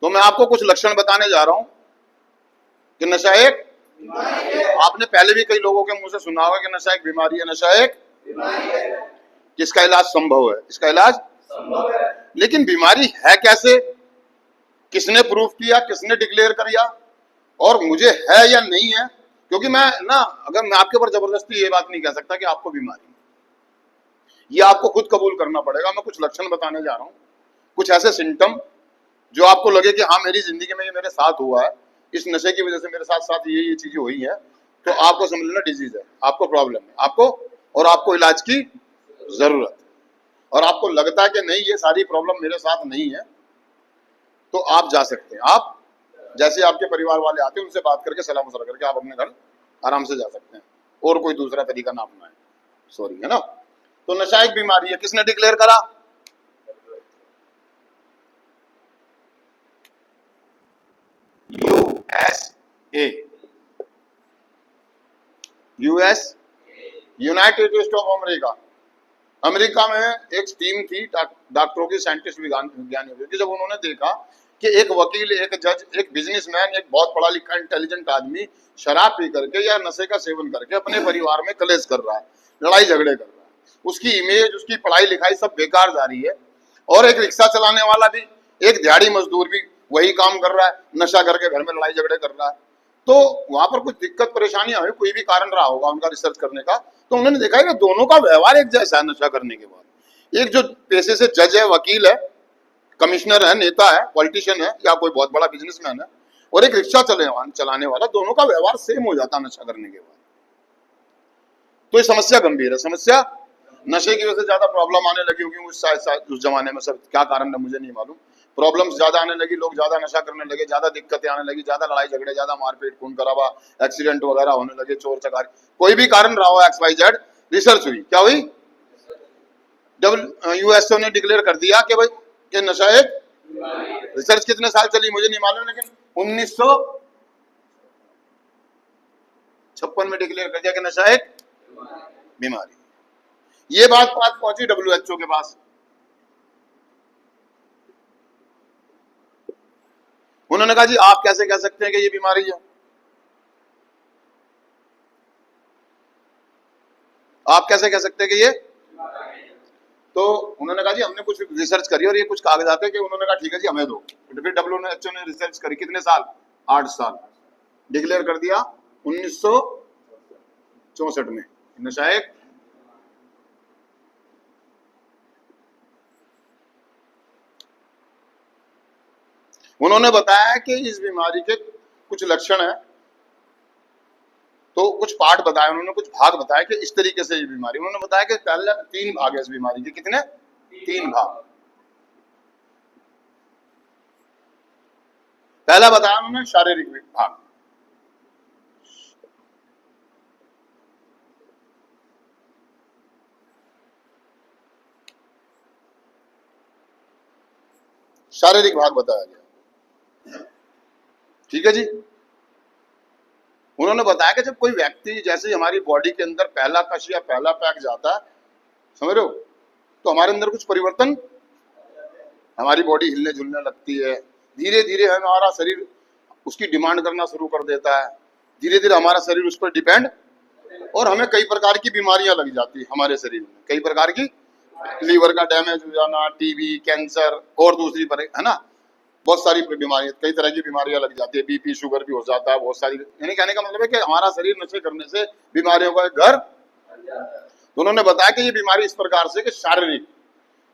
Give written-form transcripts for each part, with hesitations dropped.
तो मैं आपको कुछ लक्षण बताने जा रहा हूं कि नशा एक, आपने पहले भी कई लोगों के मुंह से सुना होगा कि नशा एक बीमारी है, नशा एक जिसका इलाज संभव है, इसका इलाज संभव है। लेकिन बीमारी है कैसे, किसने प्रूफ किया, किसने डिक्लेयर किया, और मुझे है या नहीं है? क्योंकि मैं ना, अगर मैं आपके ऊपर जबरदस्ती ये बात नहीं कह सकता कि आपको बीमारी, ये आपको खुद कबूल करना पड़ेगा। मैं कुछ लक्षण बताने जा रहा हूं, कुछ ऐसे सिम्टम जो आपको लगे कि हाँ मेरी जिंदगी में ये मेरे साथ हुआ है, इस नशे की वजह से मेरे साथ साथ ये चीजें हुई है, तो आपको समझ लेना डिजीज है, आपको प्रॉब्लम है, आपको और आपको इलाज की जरूरत, और आपको लगता है कि नहीं ये सारी प्रॉब्लम मेरे साथ नहीं है, तो आप जा सकते हैं। आप जैसे आपके परिवार वाले आते हैं उनसे बात करके सलाह मशवरा करके आप अपने घर आराम से जा सकते हैं, और कोई दूसरा तरीका ना अपनाएं। सॉरी, है ना। तो नशा एक बीमारी है, किसने डिक्लेयर करा? USA, US, United states of America. America में एक टीम थी डॉक्टरों की, साइंटिस्ट, विज्ञानियों की। जब उन्होंने देखा कि एक वकील, एक जज, एक बिजनेसमैन, एक बहुत पढ़ा लिखा इंटेलिजेंट आदमी शराब पी करके या नशे का सेवन करके अपने परिवार में कलेश कर रहा है, लड़ाई झगड़े कर रहा है, उसकी इमेज, उसकी पढ़ाई लिखाई सब बेकार जा रही है, और एक रिक्शा चलाने वाला भी, एक दिहाड़ी मजदूर भी वही काम कर रहा है, नशा करके घर में लड़ाई झगड़े कर रहा है, तो वहां पर कुछ दिक्कत परेशानियां हुई, कोई भी कारण रहा होगा उनका रिसर्च करने का, तो उन्होंने देखा है कि दोनों का व्यवहार एक जैसा है नशा करने के बाद। एक जो पेशे से जज है, वकील है, कमिश्नर है, नेता है, पॉलिटिशियन है, या कोई बहुत बड़ा बिजनेसमैन है, और एक रिक्शा चलाने वाला, दोनों का व्यवहार सेम हो जाता है नशा करने के बाद। तो ये समस्या गंभीर है। समस्या नशे की वजह से ज्यादा प्रॉब्लम आने लगी होगी उस जमाने में, सब क्या कारण है मुझे नहीं मालूम, प्रॉब्लम्स ज्यादा आने लगी, लोग ज्यादा नशा करने लगे, ज्यादा दिक्कतें आने लगी, ज्यादा लड़ाई झगड़े, ज्यादा मारपीट, खून खराबा, एक्सीडेंट वगैरह होने लगे, चोर चकारी, कोई भी कारण रहा हो, XYZ, रिसर्च हुई, क्या हुई? जब यूएसओ ने डिक्लेयर कर दिया कि भाई कि नशा एक, रिसर्च कितने साल चली मुझे नहीं मालूम, लेकिन 1956 में डिक्लेयर कर दिया कि नशा एक बीमारी। ये बात पहुंची WHO के पास, उन्होंने कहा जी आप कैसे कह सकते हैं कि ये बीमारी है, आप कैसे कह सकते हैं कि ये, तो उन्होंने कहा जी हमने कुछ रिसर्च करी और ये कुछ कागजात है कि, उन्होंने कहा ठीक है जी हमें दो। फिर WHO ने रिसर्च करी, कितने साल? 8 साल, डिक्लेयर कर दिया 1964 में नशा एक। उन्होंने बताया कि इस बीमारी के कुछ लक्षण हैं, तो कुछ पार्ट बताया उन्होंने, कुछ भाग बताया कि इस तरीके से ये बीमारी, उन्होंने बताया कि पहले 3 भाग है इस बीमारी के। कितने? 3 भाग। पहला बताया उन्होंने शारीरिक भाग, शारीरिक भाग बताया गया, ठीक है जी। उन्होंने बताया कि जब कोई व्यक्ति, जैसे हमारी बॉडी के अंदर पहला कश या पहला पैक जाता है, समझ रहे हो, तो हमारे अंदर कुछ परिवर्तन, हमारी बॉडी हिलने जुलने लगती है, धीरे धीरे हमारा शरीर उसकी डिमांड करना शुरू कर देता है, धीरे धीरे हमारा शरीर उस पर डिपेंड, और हमें कई प्रकार की बीमारियां लग जाती है हमारे शरीर में, कई प्रकार की, लीवर का डैमेज हो जाना, टीबी, कैंसर, और दूसरी है ना, बहुत सारी बीमारियां, कई तरह की बीमारियां लग जाती है, बीपी शुगर भी हो जाता है, बहुत सारी, यानी कहने का मतलब है कि हमारा शरीर नशे करने से बीमारियों का एक घर। तो उन्होंने बताया कि ये बीमारी इस प्रकार से कि शारीरिक,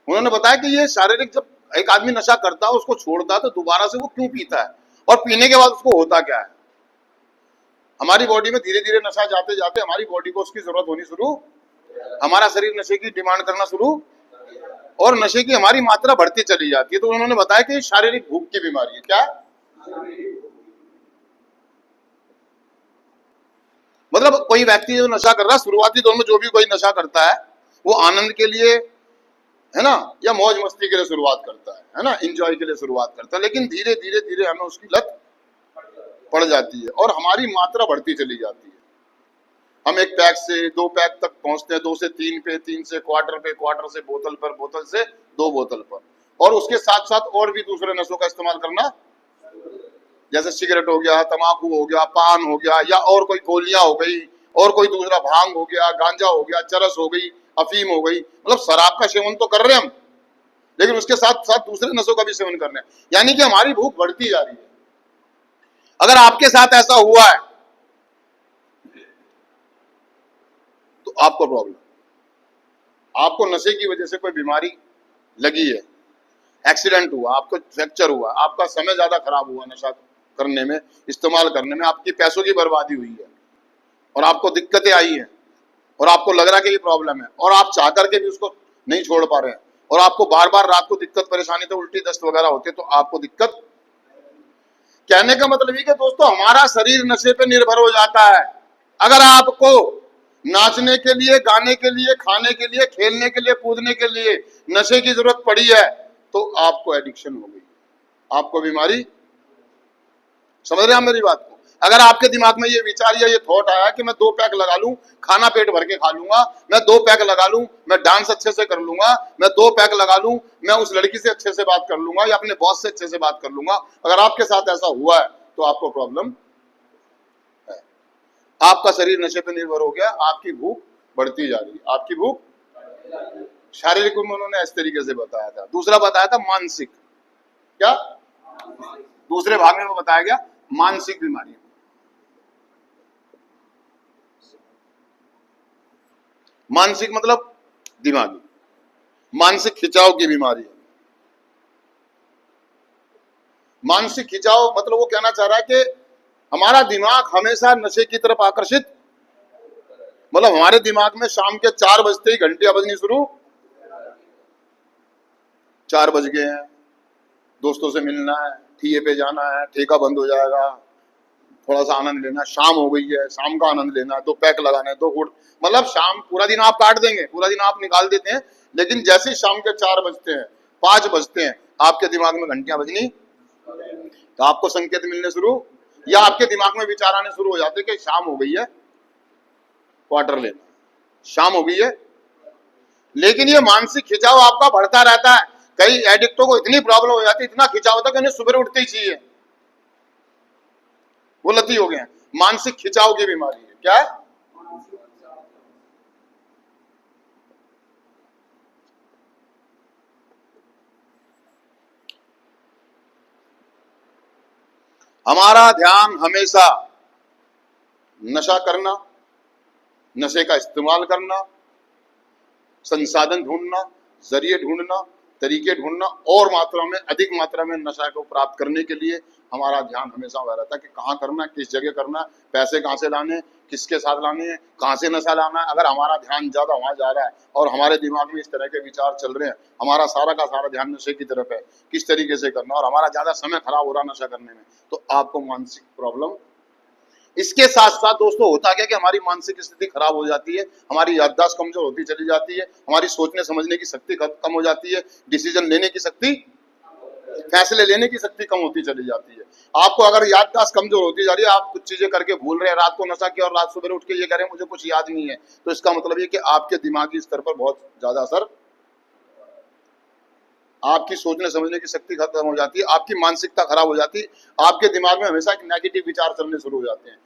उन्होंने बताया कि ये शारीरिक, जब एक आदमी नशा करता है उसको छोड़ता है तो दोबारा से वो क्यों पीता है, और पीने के बाद उसको होता क्या है। हमारी बॉडी में धीरे धीरे नशा जाते जाते हमारी बॉडी को उसकी जरूरत होनी शुरू, हमारा शरीर नशे की डिमांड करना शुरू, और नशे की हमारी मात्रा बढ़ती चली जाती है। तो उन्होंने बताया कि शारीरिक भूख की बीमारी है। क्या? मतलब कोई व्यक्ति जो नशा कर रहा है, शुरुआती दौर में जो भी कोई नशा करता है वो आनंद के लिए, है ना, या मौज मस्ती के लिए शुरुआत करता है ना, एंजॉय के लिए शुरुआत करता है, लेकिन धीरे धीरे धीरे हमें उसकी लत पड़ जाती है और हमारी मात्रा बढ़ती चली जाती है। हम 1 पैक से 2 पैक तक पहुंचते हैं, 2 से 3 पे, 3 से क्वार्टर पे, क्वार्टर से बोतल पर, बोतल से 2 बोतल पर, और उसके साथ साथ और भी दूसरे नशों का इस्तेमाल करना जैसे सिगरेट हो गया, तंबाकू हो गया, पान हो गया, या और कोई गोलियां हो गई, और कोई दूसरा भांग हो गया, गांजा हो गया, चरस हो गई, अफीम हो गई, मतलब शराब का सेवन तो कर रहे हैं हम, लेकिन उसके साथ साथ दूसरे नशों का भी सेवन कर रहे हैं, यानी कि हमारी भूख बढ़ती जा रही है। अगर आपके साथ ऐसा हुआ है तो आपको प्रॉब्लम, आपको नशे की वजह से कोई बीमारी लगी है, एक्सीडेंट हुआ, आपको फ्रैक्चर हुआ, आपका समय ज्यादा खराब हुआ नशा करने में, इस्तेमाल करने में, आपकी पैसों की बर्बादी हुई है, और आपको दिक्कतें आई हैं, और आपको लग रहा है कि ये प्रॉब्लम है, और आप चाह करके भी उसको नहीं छोड़ पा रहे हैं, और आपको बार बार रात को दिक्कत परेशानी, तो उल्टी दस्त वगैरह होते, तो आपको दिक्कत। कहने का मतलब ये कि दोस्तों हमारा शरीर नशे पे निर्भर हो जाता है। अगर आपको नाचने के लिए, गाने के लिए, खाने के लिए, खेलने के लिए, कूदने के लिए नशे की जरूरत पड़ी है तो आपको एडिक्शन हो गई, आपको बीमारी। समझ रहे हैं आप मेरी बात को? अगर आपके दिमाग में ये विचार या ये थॉट आया कि मैं 2 पैक लगा लूं, खाना पेट भर के खा लूंगा, मैं 2 पैक लगा लूं, मैं डांस अच्छे से कर लूंगा, मैं 2 पैक लगा लूं, मैं उस लड़की से अच्छे से बात कर लूंगा या अपने बॉस से अच्छे से बात कर लूंगा, अगर आपके साथ ऐसा हुआ है तो आपको प्रॉब्लम है। आपका शरीर नशे पर निर्भर हो गया, आपकी भूख बढ़ती जा रही है, आपकी भूख। शारीरिक उन्होंने इस तरीके से बताया था। दूसरा बताया था मानसिक, क्या दूसरे भाग में वो बताया गया मानसिक बीमारी। मानसिक मतलब दिमागी, मानसिक खिंचाव की बीमारी है। मानसिक खिंचाव मतलब वो कहना चाह रहा है कि हमारा दिमाग हमेशा नशे की तरफ आकर्षित, मतलब हमारे दिमाग में शाम के 4 बजते ही घंटियां बजनी शुरू, 4 बज गए हैं, दोस्तों से मिलना है, ठिए पे जाना है, ठेका बंद हो जाएगा, थोड़ा सा आनंद लेना, शाम हो गई है, शाम का आनंद लेना है, 2 पैक लगाना है, 2 गुट, मतलब शाम पूरा दिन आप काट देंगे, पूरा दिन आप निकाल देते हैं, लेकिन जैसे ही शाम के 4 बजते हैं, 5 बजते हैं, आपके दिमाग में घंटियां बजनी, तो आपको संकेत मिलने शुरू, या आपके दिमाग में विचार आने शुरू हो जाते कि शाम हो गई है, क्वार्टर लेना, शाम हो गई है। लेकिन ये मानसिक खिंचाव आपका बढ़ता रहता है। कई एडिक्टों को इतनी प्रॉब्लम हो जाती है, इतना खिंचाव होता है कि उन्हें सुबह उठते ही चाहिए, वो लती हो गए हैं। मानसिक खिंचाव की बीमारी है, क्या है? हमारा ध्यान हमेशा नशा करना, नशे का इस्तेमाल करना, संसाधन ढूंढना, जरिए ढूंढना, तरीके ढूंढना, और मात्रा में, अधिक मात्रा में नशा को प्राप्त करने के लिए हमारा ध्यान हमेशा वह रहता है कि कहाँ करना है, किस जगह करना है, पैसे कहाँ से लाने, किसके साथ लाने हैं, कहाँ से नशा लाना है। अगर हमारा ध्यान ज्यादा वहां जा रहा है और हमारे दिमाग में इस तरह के विचार चल रहे हैं, हमारा सारा का सारा ध्यान नशे की तरफ है, किस तरीके से करना, और हमारा ज्यादा समय खराब हो रहा है नशा करने में, तो आपको मानसिक प्रॉब्लम। इसके साथ साथ दोस्तों होता क्या कि हमारी मानसिक स्थिति खराब हो जाती है, हमारी याददाश्त कमजोर होती चली जाती है, हमारी सोचने समझने की शक्ति कम हो जाती है, डिसीजन लेने की शक्ति, फैसले लेने की शक्ति कम होती चली जाती है। आपको अगर याददाश्त कमजोर होती जा रही है, आप कुछ चीजें करके भूल रहे हैं, रात को नशा किया और रात सुबह उठ के ये कह रहे हैं मुझे कुछ याद नहीं है, तो इसका मतलब ये कि आपके दिमागी स्तर पर बहुत ज्यादा असर, आपकी सोचने समझने की शक्ति खत्म हो जाती है, आपकी मानसिकता खराब हो जाती है, आपके दिमाग में हमेशा एक नेगेटिव विचार चलने शुरू हो जाते हैं।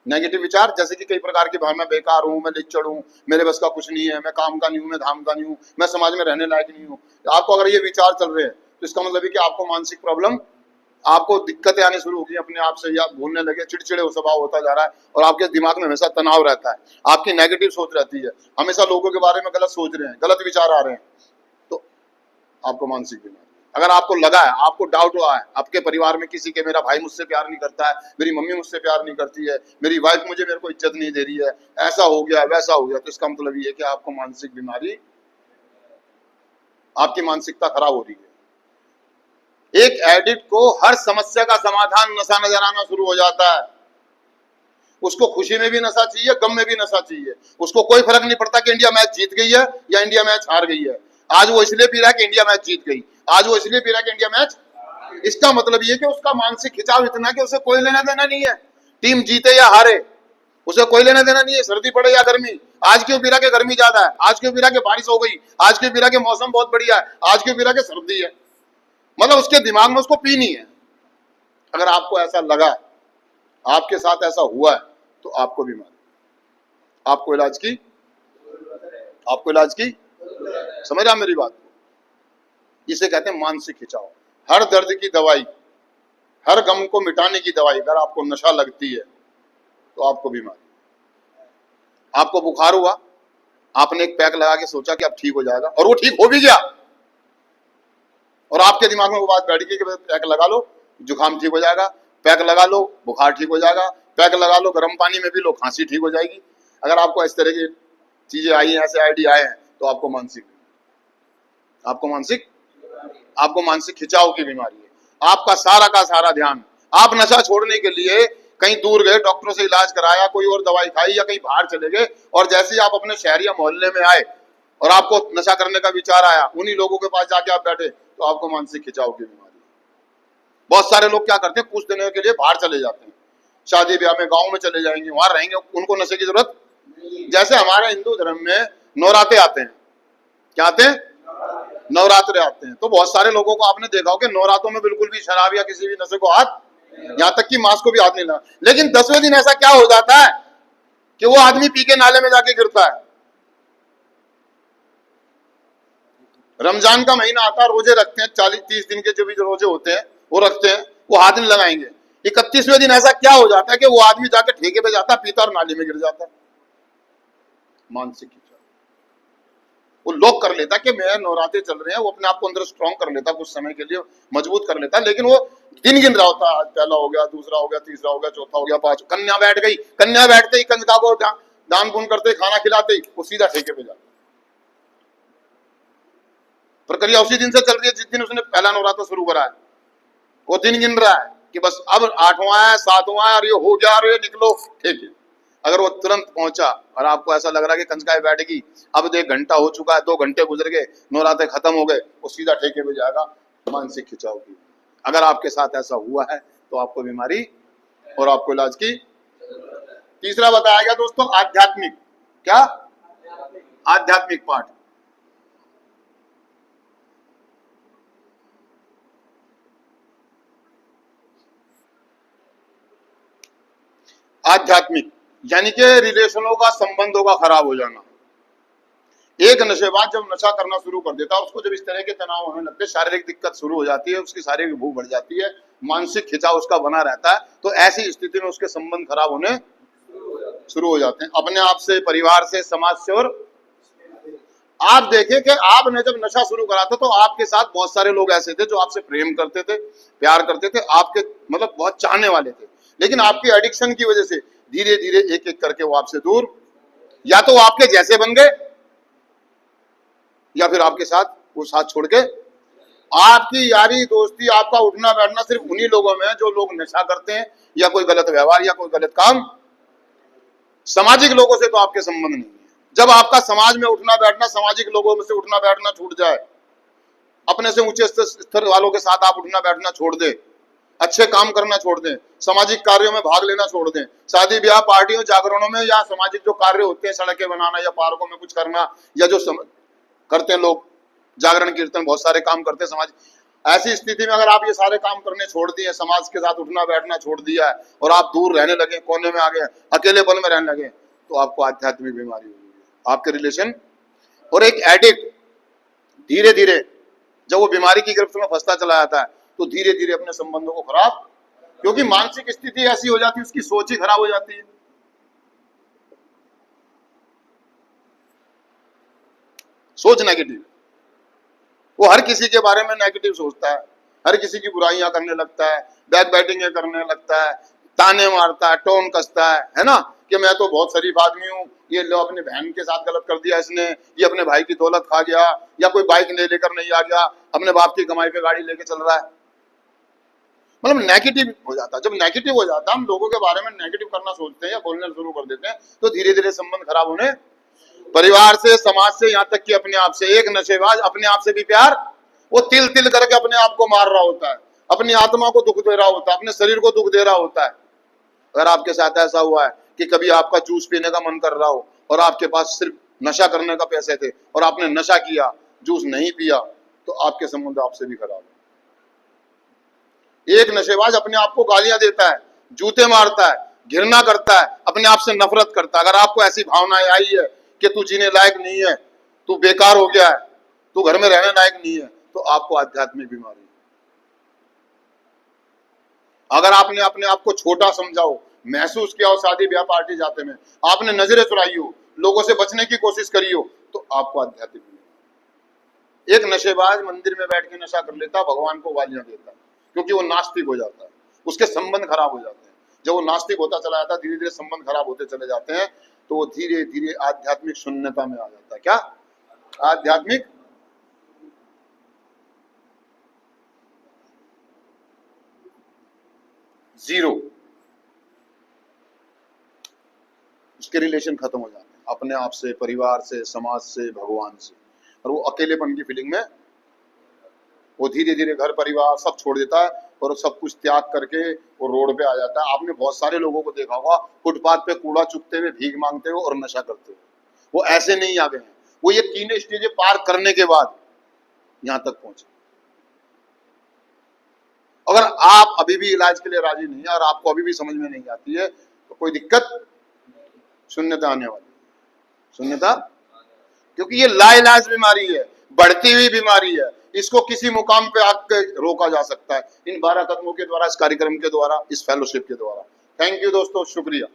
नेगेटिव विचार जैसे कि कई प्रकार के, मैं बेकार हूं, मैं लिच्चड़ हूं, मेरे बस का कुछ नहीं है, मैं काम का नहीं हूं, मैं धाम का नहीं हूं, मैं समाज में रहने लायक नहीं हूं। आपको अगर ये विचार चल रहे हैं तो इसका मतलब है कि आपको मानसिक प्रॉब्लम, आपको दिक्कतें आनी शुरू होगी अपने आप से, या भूलने लगे, चिड़चिड़े स्वभाव होता जा रहा है, और आपके दिमाग में हमेशा तनाव रहता है, आपकी नेगेटिव सोच रहती है, हमेशा लोगों के बारे में गलत सोच रहे हैं, गलत विचार आ रहे हैं, तो आपको मानसिक बीमारी। अगर आपको लगा है, आपको डाउट हुआ है आपके परिवार में किसी के, मेरा भाई मुझसे प्यार नहीं करता है, मेरी मम्मी मुझसे प्यार नहीं करती है, मेरी वाइफ मेरे को इज्जत नहीं दे रही है, ऐसा हो गया वैसा हो गया, तो इसका मतलब ये है कि आपको मानसिक बीमारी, आपकी मानसिकता खराब हो रही है। एक एडिक्ट को हर समस्या का समाधान नशा नजर आना शुरू हो जाता है। उसको खुशी में भी नशा चाहिए, गम में भी नशा चाहिए, उसको कोई फर्क नहीं पड़ता कि इंडिया मैच जीत गई है या इंडिया मैच हार गई है। आज वो इसलिए पी रहा है कि इंडिया मैच जीत गई, आज वो इसलिए पी रहा है कि इंडिया मैच, इसका मतलब ये कि उसका मानसिक खिंचाव इतना कि उसे कोई लेना देना नहीं है, टीम जीते या हारे, उसे कोई लेना देना नहीं है, सर्दी पड़े या गर्मी। आज क्यों पी रहा कि गर्मी ज्यादा है, आज क्यों पी रहा कि बारिश हो गई, आज क्यों पी रहा कि मौसम बहुत बढ़िया है, आज क्यों पी रहा कि सर्दी है, मतलब उसके दिमाग में उसको पीनी है। अगर आपको ऐसा लगा, आपके साथ ऐसा हुआ है, तो आपको बीमारी, आपको इलाज की समझ रहा मेरी बात को? इसे कहते हैं मानसिक खिंचाव। हर दर्द की दवाई, हर गम को मिटाने की दवाई अगर आपको नशा लगती है तो आपको बीमारी। आपको बुखार हुआ, आपने एक पैक लगा के सोचा कि अब ठीक हो जाएगा, और वो ठीक हो भी गया, और आपके दिमाग में वो बात बैठ गई कि पैक लगा लो जुकाम ठीक हो जाएगा, पैक लगा लो बुखार ठीक हो जाएगा, पैक लगा लो गर्म पानी में भी लो खांसी ठीक हो जाएगी। अगर आपको इस तरह की चीजें आई हैं, ऐसे आइडिया आए हैं, तो आपको मानसिक खिंचाव की बीमारी है। आपका सारा का सारा ध्यान, आप नशा छोड़ने के लिए कहीं दूर गए, डॉक्टरों से इलाज कराया, कोई और दवाई खाई, या कहीं बाहर चले गए, और जैसे ही आप अपने शहर या मोहल्ले में आए और आपको नशा करने का विचार आया, उन्हीं लोगों के पास जाके आप बैठे, तो आपको मानसिक खिंचाव की बीमारी है। बहुत सारे लोग क्या करते हैं, कुछ दिनों के लिए बाहर चले जाते हैं, शादी ब्याह में गाँव में चले जाएंगे, वहां रहेंगे, उनको नशे की जरूरत। जैसे हमारे हिंदू धर्म में नवरात्रे आते हैं, क्या आते हैं? नवरात्रे आते हैं। तो बहुत सारे लोगों को आपने देखा हो कि नवरात्रों में बिल्कुल भी शराब या किसी भी नशे को हाथ, यहां तक कि मांस को भी हाथ नहीं लगा। लेकिन 10वें दिन ऐसा क्या हो जाता है कि वो आदमी पी के नाले में जाके गिरता है। रमजान का महीना आता है, रोजे रखते हैं, 40-30 दिन के जो भी रोजे होते हैं वो रखते हैं, वो हाथ नहीं लगाएंगे। 31वें दिन ऐसा क्या हो जाता है कि वो आदमी जाके ठेके पे जाता है, पीता और नाले में गिर जाता है। मानसिक खिंचाव वो लोग कर लेता कि मैं नवरात्रे चल रहे हैं, वो अपने आप को अंदर स्ट्रांग कर लेता, कुछ समय के लिए मजबूत कर लेता, लेकिन वो दिन गिन रहा होता, आज पहला हो गया, दूसरा हो गया, तीसरा हो गया, चौथा हो गया, पांचवा, कन्या बैठ गई, कन्या बैठते ही कंजका को दान पुण्य करते, खाना खिलाते ही वो सीधा ठेके पे जाता। प्रक्रिया उसी दिन से चल रही है जिस दिन उसने पहला नवरात्र शुरू करा है। वो दिन गिन रहा है कि बस अब 8वां है, 7वां है, और ये हो गया, और ये निकलो, ठीक है। अगर वो तुरंत पहुंचा और आपको ऐसा लग रहा है कि कंजकाएं बैठ गई, अब 1 घंटा हो चुका है, 2 घंटे गुजर गए, नवरात्रे खत्म हो गए, वो सीधा ठेके पे जाएगा, मानसिक खिंचाव की। अगर आपके साथ ऐसा हुआ है तो आपको बीमारी और आपको इलाज की। तीसरा बताया गया दोस्तों आध्यात्मिक, क्या? आध्यात्मिक पाठ। आध्यात्मिक यानी कि रिलेशनों का, संबंधों का खराब हो जाना। एक नशेबाज जब नशा करना शुरू कर देता है, उसको जब इस तरह के तनाव होने लगते हैं, शारीरिक दिक्कत शुरू हो जाती है, उसकी शारीरिक भूख बढ़ जाती है, मानसिक खिंचाव उसका बना रहता है, तो ऐसी स्थिति में उसके संबंध खराब होने शुरू हो जाते हैं, अपने आप से, परिवार से, समाज से। और आप देखें कि आपने जब नशा शुरू करा था तो आपके साथ बहुत सारे लोग ऐसे थे जो आपसे प्रेम करते थे, प्यार करते थे, आपके मतलब बहुत चाहने वाले थे, लेकिन आपकी एडिक्शन की वजह से धीरे धीरे एक एक करके वो आपसे दूर, या तो वो आपके जैसे बन गए, या फिर आपके साथ वो साथ छोड़ के। आपकी यारी दोस्ती, आपका उठना बैठना सिर्फ उन्हीं लोगों में है जो लोग नशा करते हैं, या कोई गलत व्यवहार, या कोई गलत काम। सामाजिक लोगों से तो आपके संबंध नहीं है। जब आपका समाज में उठना बैठना, सामाजिक लोगों में से उठना बैठना छूट जाए, अपने से ऊंचे स्तर वालों के साथ आप उठना बैठना छोड़ दें, अच्छे काम करना छोड़ दें, सामाजिक कार्यों में भाग लेना छोड़ दें, शादी ब्याह, पार्टियों, जागरणों में, या सामाजिक जो कार्य होते हैं, सड़कें बनाना या पार्कों में कुछ करना, या जो करते हैं लोग, जागरण कीर्तन, बहुत सारे काम करते हैं समाज। ऐसी स्थिति में अगर आप ये सारे काम करने छोड़ दिए, समाज के साथ उठना बैठना छोड़ दिया है, और आप दूर रहने लगे, कोने में आ गए, अकेलेपन में रहने लगे, तो आपको आध्यात्मिक बीमारी होगी। आपके रिलेशन और एक एडिक्ट धीरे धीरे जब वो बीमारी की गिरफ्त में फंसता चला जाता है, तो धीरे धीरे अपने संबंधों को खराब, क्योंकि मानसिक स्थिति ऐसी हो जाती है, उसकी सोच ही खराब हो जाती है। सोच नेगेटिव, वो हर किसी के बारे में नेगेटिव सोचता है, हर किसी की बुराइयां करने लगता है, बैक बैटिंग करने लगता है, ताने मारता है, टोन कसता है ना, कि मैं तो बहुत शरीफ आदमी हूँ, ये लो अपने बहन के साथ गलत कर दिया इसने, ये अपने भाई की दौलत खा गया, या कोई बाइक ले लेकर नहीं आ गया, अपने बाप की कमाई पे गाड़ी लेके चल रहा है। मतलब नेगेटिव हो जाता है। जब नेगेटिव हो जाता है, हम लोगों के बारे में नेगेटिव करना सोचते हैं या बोलना शुरू कर देते हैं, तो धीरे धीरे संबंध खराब होने, परिवार से, समाज से, यहाँ तक कि अपने आप से। एक नशेबाज अपने आप से भी प्यार, वो तिल तिल करके अपने आप को मार रहा होता है, अपनी आत्मा को दुख दे रहा होता है, अपने शरीर को दुख दे रहा होता है। अगर आपके साथ ऐसा हुआ है कि कभी आपका जूस पीने का मन कर रहा हो, और आपके पास सिर्फ नशा करने का पैसे थे, और आपने नशा किया, जूस नहीं पिया, तो आपके संबंध आपसे भी खराब है। एक नशेबाज अपने आप को गालियां देता है, जूते मारता है, घृणा करता है, अपने आप से नफरत करता है। अगर आपको ऐसी भावनाएं आई है कि तू जीने लायक नहीं है, तू बेकार हो गया है, तू घर में रहने लायक नहीं है, तो आपको आध्यात्मिक बीमारी है। अगर आपने अपने आप को छोटा समझा हो, महसूस किया हो शादी ब्याह पार्टी जाते में, आपने नजरें चुराई हो, लोगों से बचने की कोशिश करी हो, तो आपको आध्यात्मिक बीमारी। एक नशेबाज मंदिर में बैठ के नशा कर लेता, भगवान को गालियां देता, क्योंकि वो नास्तिक हो जाता है, उसके संबंध खराब हो जाते हैं। जब वो नास्तिक होता चला जाता है, धीरे धीरे संबंध खराब होते चले जाते हैं, तो वो धीरे धीरे आध्यात्मिक शून्यता में आ जाता है। क्या? आध्यात्मिक जीरो। उसके रिलेशन खत्म हो जाते हैं अपने आप से, परिवार से, समाज से, भगवान से, और वो अकेलेपन की फीलिंग में वो धीरे धीरे घर परिवार सब छोड़ देता है और सब कुछ त्याग करके वो रोड पे आ जाता है। आपने बहुत सारे लोगों को देखा होगा फुटपाथ पे कूड़ा चुगते हुए, भीख मांगते हुए और नशा करते हुए। वो ऐसे नहीं आ गए हैं, वो ये 3 स्टेजें पार करने के बाद यहां तक पहुंचे। अगर आप अभी भी इलाज के लिए राजी नहीं है और आपको अभी भी समझ में नहीं आती है, तो कोई दिक्कत, शून्यता आने वाली, शून्यता, क्योंकि ये लाइलाज बीमारी है, बढ़ती हुई बीमारी है। इसको किसी मुकाम पे आके रोका जा सकता है, इन 12 कदमों के द्वारा, इस कार्यक्रम के द्वारा, इस फेलोशिप के द्वारा। थैंक यू दोस्तों, शुक्रिया।